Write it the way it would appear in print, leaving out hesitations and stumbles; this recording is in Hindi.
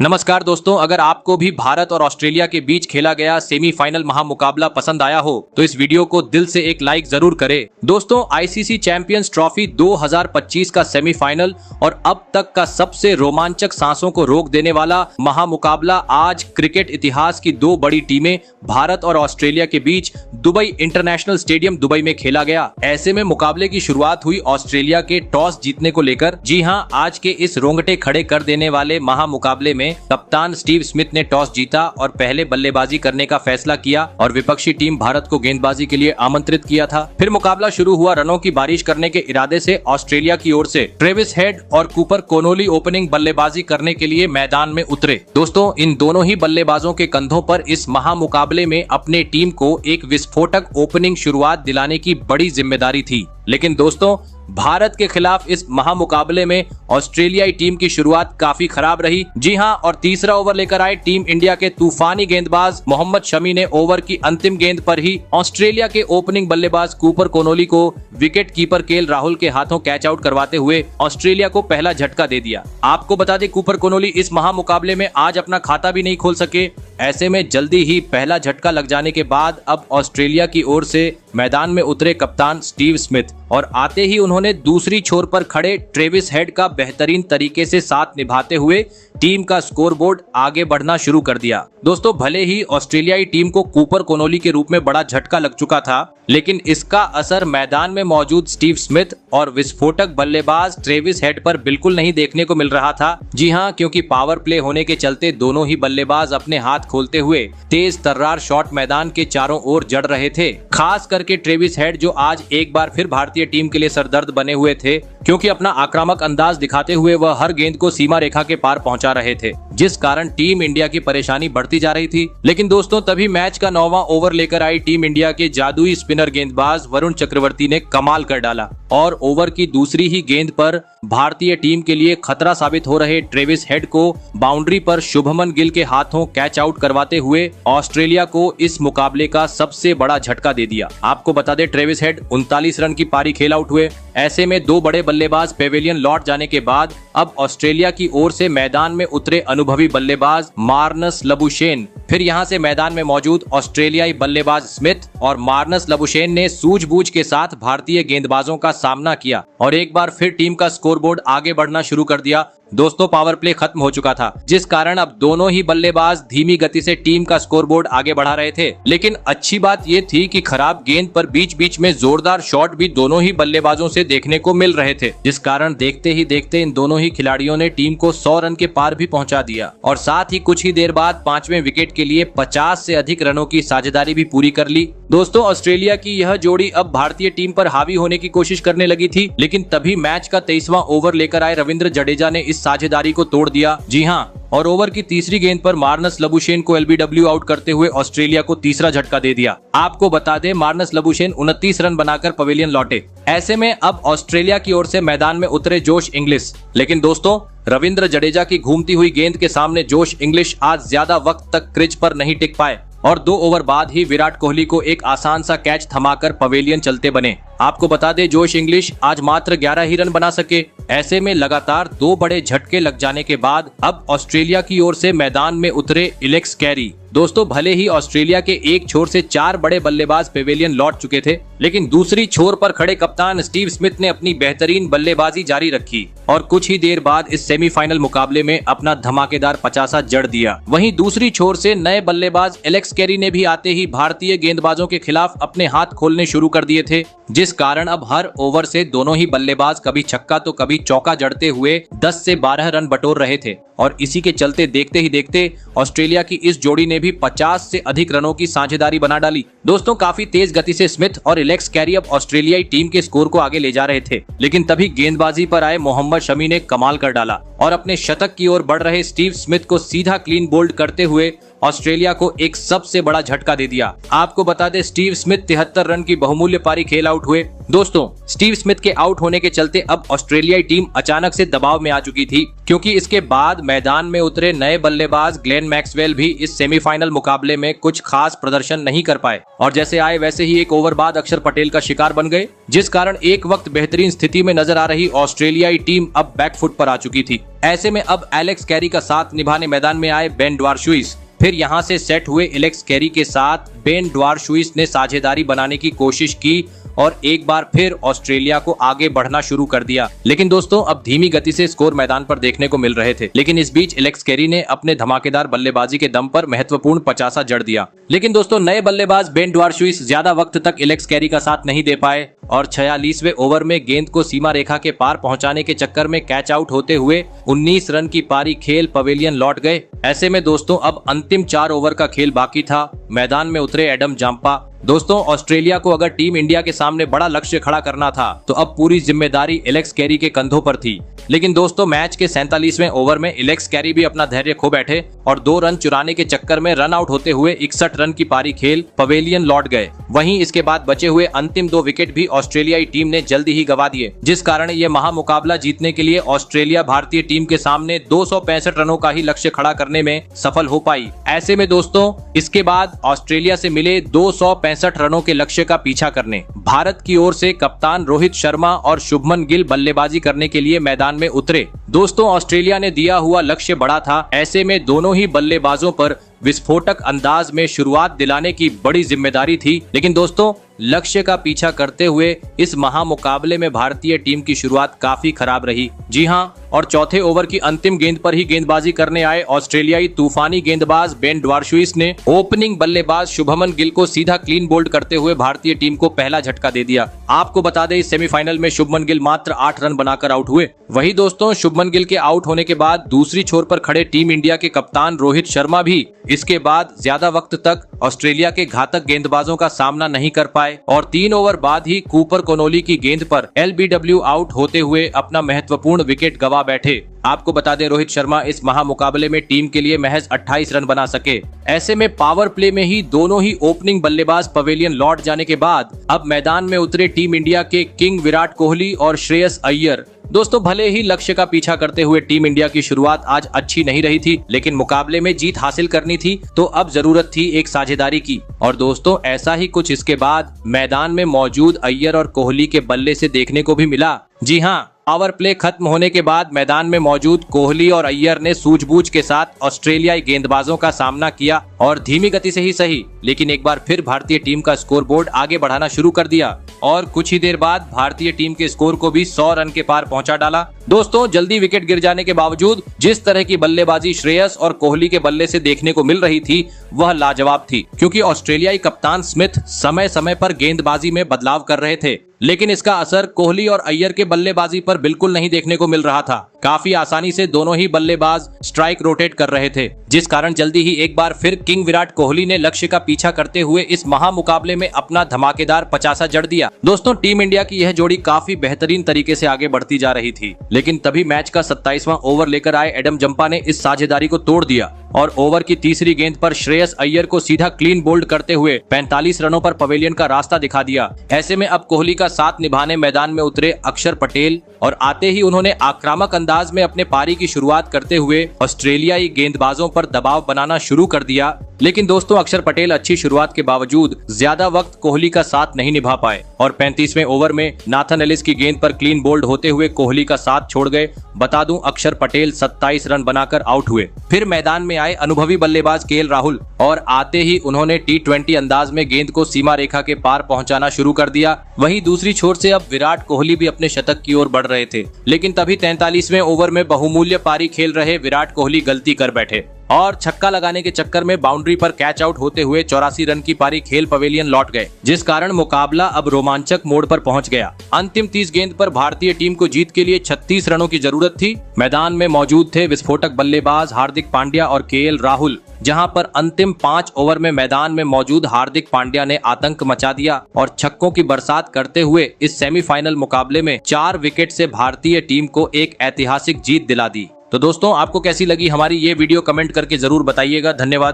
नमस्कार दोस्तों, अगर आपको भी भारत और ऑस्ट्रेलिया के बीच खेला गया सेमीफाइनल महामुकाबला पसंद आया हो तो इस वीडियो को दिल से एक लाइक जरूर करें। दोस्तों, आईसीसी चैंपियंस ट्रॉफी 2025 का सेमीफाइनल और अब तक का सबसे रोमांचक, सांसों को रोक देने वाला महामुकाबला आज क्रिकेट इतिहास की दो बड़ी टीमें भारत और ऑस्ट्रेलिया के बीच दुबई इंटरनेशनल स्टेडियम दुबई में खेला गया। ऐसे में मुकाबले की शुरुआत हुई ऑस्ट्रेलिया के टॉस जीतने को लेकर। जी हां, आज के इस रोंगटे खड़े कर देने वाले महामुकाबले में कप्तान स्टीव स्मिथ ने टॉस जीता और पहले बल्लेबाजी करने का फैसला किया और विपक्षी टीम भारत को गेंदबाजी के लिए आमंत्रित किया था। फिर मुकाबला शुरू हुआ। रनों की बारिश करने के इरादे से ऑस्ट्रेलिया की ओर से ट्रेविस हेड और कूपर कोनोली ओपनिंग बल्लेबाजी करने के लिए मैदान में उतरे। दोस्तों, इन दोनों ही बल्लेबाजों के कंधों पर इस महामुकाबले में अपने टीम को एक विस्फोटक ओपनिंग शुरुआत दिलाने की बड़ी जिम्मेदारी थी। लेकिन दोस्तों, भारत के खिलाफ इस महामुकाबले में ऑस्ट्रेलियाई टीम की शुरुआत काफी खराब रही। जी हां, और तीसरा ओवर लेकर आए टीम इंडिया के तूफानी गेंदबाज मोहम्मद शमी ने ओवर की अंतिम गेंद पर ही ऑस्ट्रेलिया के ओपनिंग बल्लेबाज कूपर कोनोली को विकेट कीपर केएल राहुल के हाथों कैच आउट करवाते हुए ऑस्ट्रेलिया को पहला झटका दे दिया। आपको बता दें, कूपर कोनोली इस महामुकाबले में आज अपना खाता भी नहीं खोल सके। ऐसे में जल्दी ही पहला झटका लग जाने के बाद अब ऑस्ट्रेलिया की ओर से मैदान में उतरे कप्तान स्टीव स्मिथ और आते ही उन्होंने दूसरी छोर पर खड़े ट्रेविस हेड का बेहतरीन तरीके से साथ निभाते हुए टीम का स्कोरबोर्ड आगे बढ़ना शुरू कर दिया। दोस्तों, भले ही ऑस्ट्रेलियाई टीम को कूपर कोनोली के रूप में बड़ा झटका लग चुका था, लेकिन इसका असर मैदान में मौजूद स्टीव स्मिथ और विस्फोटक बल्लेबाज ट्रेविस हेड पर बिल्कुल नहीं देखने को मिल रहा था। जी हां, क्योंकि पावर प्ले होने के चलते दोनों ही बल्लेबाज अपने हाथ खोलते हुए तेज तर्रार शॉट मैदान के चारों ओर जड़ रहे थे। खास करके ट्रेविस हेड, जो आज एक बार फिर भारतीय टीम के लिए सरदर्द बने हुए थे, क्योंकि अपना आक्रामक अंदाज दिखाते हुए वह हर गेंद को सीमा रेखा के पार पहुंचा रहे थे, जिस कारण टीम इंडिया की परेशानी बढ़ती जा रही थी। लेकिन दोस्तों, तभी मैच का 9वां ओवर लेकर आई टीम इंडिया के जादुई स्पिनर गेंदबाज वरुण चक्रवर्ती ने कमाल कर डाला और ओवर की दूसरी ही गेंद पर भारतीय टीम के लिए खतरा साबित हो रहे ट्रेविस हेड को बाउंड्री पर शुभमन गिल के हाथों कैच आउट करवाते हुए ऑस्ट्रेलिया को इस मुकाबले का सबसे बड़ा झटका दे दिया। आपको बता दें, ट्रेविस हेड 39 रन की पारी खेल आउट हुए। ऐसे में दो बड़े बल्लेबाज पेविलियन लौट जाने के बाद अब ऑस्ट्रेलिया की ओर से मैदान में उतरे अनुभवी बल्लेबाज मार्नस लबुशेन, फिर यहां से मैदान में मौजूद ऑस्ट्रेलियाई बल्लेबाज स्मिथ और मार्नस लबुशेन ने सूझबूझ के साथ भारतीय गेंदबाजों का सामना किया और एक बार फिर टीम का स्कोरबोर्ड आगे बढ़ना शुरू कर दिया। दोस्तों, पावर प्ले खत्म हो चुका था, जिस कारण अब दोनों ही बल्लेबाज धीमी गति से टीम का स्कोरबोर्ड आगे बढ़ा रहे थे। लेकिन अच्छी बात ये थी कि खराब गेंद पर बीच बीच में जोरदार शॉट भी दोनों ही बल्लेबाजों से देखने को मिल रहे थे, जिस कारण देखते ही देखते इन दोनों ही खिलाड़ियों ने टीम को 100 रन के पार भी पहुंचा दिया और साथ ही कुछ ही देर बाद 5वें विकेट के लिए 50 से अधिक रनों की साझेदारी भी पूरी कर ली। दोस्तों, ऑस्ट्रेलिया की यह जोड़ी अब भारतीय टीम पर हावी होने की कोशिश करने लगी थी, लेकिन तभी मैच का 23वां ओवर लेकर आए रविंद्र जडेजा ने इस साझेदारी को तोड़ दिया। जी हां, और ओवर की तीसरी गेंद पर मार्नस लबुशेन को एलबीडब्ल्यू आउट करते हुए ऑस्ट्रेलिया को तीसरा झटका दे दिया। आपको बता दें, मार्नस लबुशेन 29 रन बनाकर पवेलियन लौटे। ऐसे में अब ऑस्ट्रेलिया की ओर से मैदान में उतरे जोश इंग्लिश। लेकिन दोस्तों, रविंद्र जडेजा की घूमती हुई गेंद के सामने जोश इंग्लिश आज ज्यादा वक्त तक क्रीज पर नहीं टिक पाए और 2 ओवर बाद ही विराट कोहली को एक आसान सा कैच थमाकर पवेलियन चलते बने। आपको बता दें, जोश इंग्लिश आज मात्र 11 ही रन बना सके। ऐसे में लगातार 2 बड़े झटके लग जाने के बाद अब ऑस्ट्रेलिया की ओर से मैदान में उतरे एलेक्स कैरी। दोस्तों, भले ही ऑस्ट्रेलिया के एक छोर से 4 बड़े बल्लेबाज पेविलियन लौट चुके थे, लेकिन दूसरी छोर पर खड़े कप्तान स्टीव स्मिथ ने अपनी बेहतरीन बल्लेबाजी जारी रखी और कुछ ही देर बाद इस सेमीफाइनल मुकाबले में अपना धमाकेदार 50 जड़ दिया। वहीं दूसरी छोर से नए बल्लेबाज एलेक्स कैरी ने भी आते ही भारतीय गेंदबाजों के खिलाफ अपने हाथ खोलने शुरू कर दिए थे, जिस कारण अब हर ओवर से दोनों ही बल्लेबाज कभी छक्का तो कभी चौका जड़ते हुए 10 से 12 रन बटोर रहे थे और इसी के चलते देखते ही देखते ऑस्ट्रेलिया की इस जोड़ी ने भी 50 से अधिक रनों की साझेदारी बना डाली। दोस्तों, काफी तेज गति से स्मिथ और एलेक्स कैरी अब ऑस्ट्रेलियाई टीम के स्कोर को आगे ले जा रहे थे, लेकिन तभी गेंदबाजी पर आए मोहम्मद शमी ने कमाल कर डाला और अपने शतक की ओर बढ़ रहे स्टीव स्मिथ को सीधा क्लीन बोल्ड करते हुए ऑस्ट्रेलिया को एक सबसे बड़ा झटका दे दिया। आपको बता दें, स्टीव स्मिथ 73 रन की बहुमूल्य पारी खेल आउट हुए। दोस्तों स्टीव स्मिथ के आउट होने के चलते अब ऑस्ट्रेलियाई टीम अचानक से दबाव में आ चुकी थी, क्योंकि इसके बाद मैदान में उतरे नए बल्लेबाज ग्लेन मैक्सवेल भी इस सेमीफाइनल मुकाबले में कुछ खास प्रदर्शन नहीं कर पाए और जैसे आए वैसे ही एक ओवर बाद अक्षर पटेल का शिकार बन गए, जिस कारण एक वक्त बेहतरीन स्थिति में नजर आ रही ऑस्ट्रेलियाई टीम अब बैकफुट पर आ चुकी थी। ऐसे में अब एलेक्स कैरी का साथ निभाने मैदान में आए बेन ड्वार्शुइस। फिर यहां से सेट हुए एलेक्स कैरी के साथ बेन ड्वार्शुइस ने साझेदारी बनाने की कोशिश की और एक बार फिर ऑस्ट्रेलिया को आगे बढ़ना शुरू कर दिया। लेकिन दोस्तों अब धीमी गति से स्कोर मैदान पर देखने को मिल रहे थे, लेकिन इस बीच एलेक्स कैरी ने अपने धमाकेदार बल्लेबाजी के दम पर महत्वपूर्ण 50 जड़ दिया। लेकिन दोस्तों नए बल्लेबाज बेन ड्वार्शुइस ज्यादा वक्त तक एलेक्स कैरी का साथ नहीं दे पाए और 46वें ओवर में गेंद को सीमा रेखा के पार पहुंचाने के चक्कर में कैच आउट होते हुए 19 रन की पारी खेल पवेलियन लौट गए। ऐसे में दोस्तों अब अंतिम 4 ओवर का खेल बाकी था। मैदान में उतरे एडम जाम्पा। दोस्तों ऑस्ट्रेलिया को अगर टीम इंडिया के सामने बड़ा लक्ष्य खड़ा करना था तो अब पूरी जिम्मेदारी एलेक्स कैरी के कंधों पर थी। लेकिन दोस्तों मैच के 47वें ओवर में एलेक्स कैरी भी अपना धैर्य खो बैठे और 2 रन चुराने के चक्कर में रन आउट होते हुए 61 रन की पारी खेल पवेलियन लौट गए। वहीं इसके बाद बचे हुए अंतिम 2 विकेट भी ऑस्ट्रेलियाई टीम ने जल्दी ही गवा दिए, जिस कारण ये महामुकाबला जीतने के लिए ऑस्ट्रेलिया भारतीय टीम के सामने 265 रनों का ही लक्ष्य खड़ा करने में सफल हो पाई। ऐसे में दोस्तों इसके बाद ऑस्ट्रेलिया से मिले 265 रनों के लक्ष्य का पीछा करने भारत की ओर से कप्तान रोहित शर्मा और शुभमन गिल बल्लेबाजी करने के लिए मैदान में उतरे। दोस्तों ऑस्ट्रेलिया ने दिया हुआ लक्ष्य बड़ा था, ऐसे में दोनों ही बल्लेबाजों पर विस्फोटक अंदाज में शुरुआत दिलाने की बड़ी जिम्मेदारी थी। लेकिन दोस्तों लक्ष्य का पीछा करते हुए इस महामुकाबले में भारतीय टीम की शुरुआत काफी खराब रही। जी हां, और चौथे ओवर की अंतिम गेंद पर ही गेंदबाजी करने आए ऑस्ट्रेलियाई तूफानी गेंदबाज बेन ड्वार्शुइस ने ओपनिंग बल्लेबाज शुभमन गिल को सीधा क्लीन बोल्ड करते हुए भारतीय टीम को पहला झटका दे दिया। आपको बता दें इस सेमीफाइनल में शुभमन गिल मात्र 8 रन बनाकर आउट हुए। वही दोस्तों शुभमन गिल के आउट होने के बाद दूसरी छोर पर खड़े टीम इंडिया के कप्तान रोहित शर्मा भी इसके बाद ज्यादा वक्त तक ऑस्ट्रेलिया के घातक गेंदबाजों का सामना नहीं कर पाए और 3 ओवर बाद ही कूपर कोनोली की गेंद पर LBW आउट होते हुए अपना महत्वपूर्ण विकेट गवा बैठे। आपको बता दें रोहित शर्मा इस महामुकाबले में टीम के लिए महज 28 रन बना सके। ऐसे में पावर प्ले में ही दोनों ही ओपनिंग बल्लेबाज पवेलियन लौट जाने के बाद अब मैदान में उतरे टीम इंडिया के किंग विराट कोहली और श्रेयस अय्यर। दोस्तों भले ही लक्ष्य का पीछा करते हुए टीम इंडिया की शुरुआत आज अच्छी नहीं रही थी, लेकिन मुकाबले में जीत हासिल करनी थी तो अब जरूरत थी एक साझेदारी की। और दोस्तों ऐसा ही कुछ इसके बाद मैदान में मौजूद अय्यर और कोहली के बल्ले से देखने को भी मिला। जी हाँ, पावर प्ले खत्म होने के बाद मैदान में मौजूद कोहली और अय्यर ने सूझबूझ के साथ ऑस्ट्रेलियाई गेंदबाजों का सामना किया और धीमी गति से ही सही, लेकिन एक बार फिर भारतीय टीम का स्कोर बोर्ड आगे बढ़ाना शुरू कर दिया और कुछ ही देर बाद भारतीय टीम के स्कोर को भी 100 रन के पार पहुंचा डाला। दोस्तों जल्दी विकेट गिर जाने के बावजूद जिस तरह की बल्लेबाजी श्रेयस और कोहली के बल्ले से देखने को मिल रही थी वह लाजवाब थी, क्योंकि ऑस्ट्रेलियाई कप्तान स्मिथ समय समय पर गेंदबाजी में बदलाव कर रहे थे, लेकिन इसका असर कोहली और अय्यर के बल्लेबाजी पर बिल्कुल नहीं देखने को मिल रहा था। काफी आसानी से दोनों ही बल्लेबाज स्ट्राइक रोटेट कर रहे थे, जिस कारण जल्दी ही एक बार फिर किंग विराट कोहली ने लक्ष्य का पीछा करते हुए इस महामुकाबले में अपना धमाकेदार 50 जड़ दिया। दोस्तों टीम इंडिया की यह जोड़ी काफी बेहतरीन तरीके से आगे बढ़ती जा रही थी, लेकिन तभी मैच का 27वां ओवर लेकर आए एडम जम्पा ने इस साझेदारी को तोड़ दिया और ओवर की तीसरी गेंद पर श्रेयस अय्यर को सीधा क्लीन बोल्ड करते हुए 45 रनों पर पवेलियन का रास्ता दिखा दिया। ऐसे में अब कोहली का साथ निभाने मैदान में उतरे अक्षर पटेल और आते ही उन्होंने आक्रामक अंदाज में अपने पारी की शुरुआत करते हुए ऑस्ट्रेलियाई गेंदबाजों पर दबाव बनाना शुरू कर दिया। लेकिन दोस्तों अक्षर पटेल अच्छी शुरुआत के बावजूद ज्यादा वक्त कोहली का साथ नहीं निभा पाए और 35वें ओवर में नाथन एलिस की गेंद पर क्लीन बोल्ड होते हुए कोहली का साथ छोड़ गए। बता दूं अक्षर पटेल 27 रन बनाकर आउट हुए। फिर मैदान में आए अनुभवी बल्लेबाज KL राहुल और आते ही उन्होंने T20 अंदाज में गेंद को सीमा रेखा के पार पहुंचाना शुरू कर दिया। वहीं दूसरी छोर से अब विराट कोहली भी अपने शतक की ओर बढ़ रहे थे, लेकिन तभी 43वें ओवर में बहुमूल्य पारी खेल रहे विराट कोहली गलती कर बैठे और छक्का लगाने के चक्कर में बाउंड्री पर कैच आउट होते हुए 84 रन की पारी खेल पवेलियन लौट गए, जिस कारण मुकाबला अब रोमांचक मोड़ पर पहुंच गया। अंतिम 30 गेंद पर भारतीय टीम को जीत के लिए 36 रनों की जरूरत थी। मैदान में मौजूद थे विस्फोटक बल्लेबाज हार्दिक पांड्या और KL राहुल, जहां पर अंतिम 5 ओवर में मैदान में मौजूद हार्दिक पांड्या ने आतंक मचा दिया और छक्कों की बरसात करते हुए इस सेमीफाइनल मुकाबले में 4 विकेट से भारतीय टीम को एक ऐतिहासिक जीत दिला दी। तो दोस्तों आपको कैसी लगी हमारी ये वीडियो कमेंट करके जरूर बताइएगा। धन्यवाद।